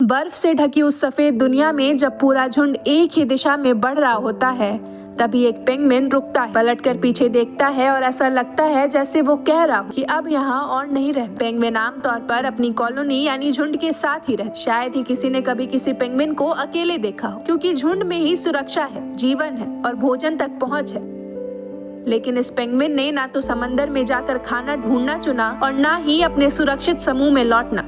बर्फ से ढकी उस सफेद दुनिया में जब पूरा झुंड एक ही दिशा में बढ़ रहा होता है, तभी एक पेंगुइन रुकता है, पलटकर पीछे देखता है और ऐसा लगता है जैसे वो कह रहा हो कि अब यहाँ और नहीं रहना। पेंगुइन आमतौर पर अपनी कॉलोनी यानी झुंड के साथ ही रहते। शायद ही किसी ने कभी किसी पेंगुइन को अकेले देखा हो, क्योंकि झुंड में ही सुरक्षा है, जीवन है और भोजन तक पहुँच है। लेकिन इस पेंगुइन ने ना तो समंदर में जाकर खाना ढूंढना चुना और ना ही अपने सुरक्षित समूह में लौटना,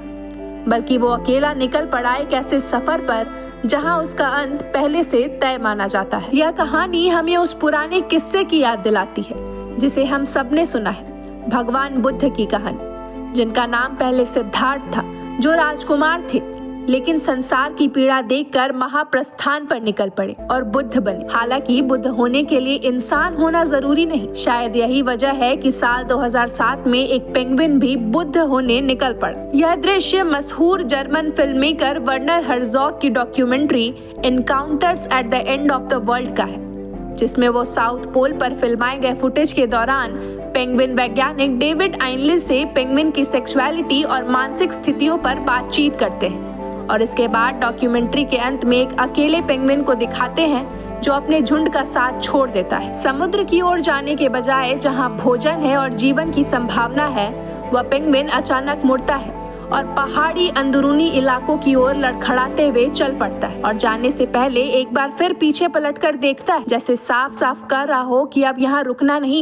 बल्कि वो अकेला निकल पड़ा एक ऐसे सफर पर जहां उसका अंत पहले से तय माना जाता है। यह कहानी हमें उस पुराने किस्से की याद दिलाती है जिसे हम सबने सुना है, भगवान बुद्ध की कहानी, जिनका नाम पहले सिद्धार्थ था, जो राजकुमार थे लेकिन संसार की पीड़ा देखकर महाप्रस्थान पर निकल पड़े और बुद्ध बने। हालांकि बुद्ध होने के लिए इंसान होना जरूरी नहीं। शायद यही वजह है कि साल 2007 में एक पेंगुइन भी बुद्ध होने निकल पड़ा। यह दृश्य मशहूर जर्मन फिल्ममेकर वर्नर हर्जॉग की documentary encounters at the end of the world का है, जिसमें वो साउथ पोल पर फिल्माए गए फुटेज के दौरान पेंगुइन वैज्ञानिक डेविड आइनले से पेंगुइन की सेक्सुअलिटी और मानसिक स्थितियों पर बातचीत करते हैं और इसके बाद डॉक्यूमेंट्री के अंत में एक अकेले पेंगुइन को दिखाते हैं जो अपने झुंड का साथ छोड़ देता है। समुद्र की ओर जाने के बजाय जहां भोजन है और जीवन की संभावना है, वह पेंगुइन अचानक मुड़ता है और पहाड़ी अंदरूनी इलाकों की ओर लड़खड़ाते हुए चल पड़ता है और जाने से पहले एक बार फिर पीछे पलटकर देखता है, जैसे साफ साफ कर रहा हो कि अब यहाँ रुकना नहीं।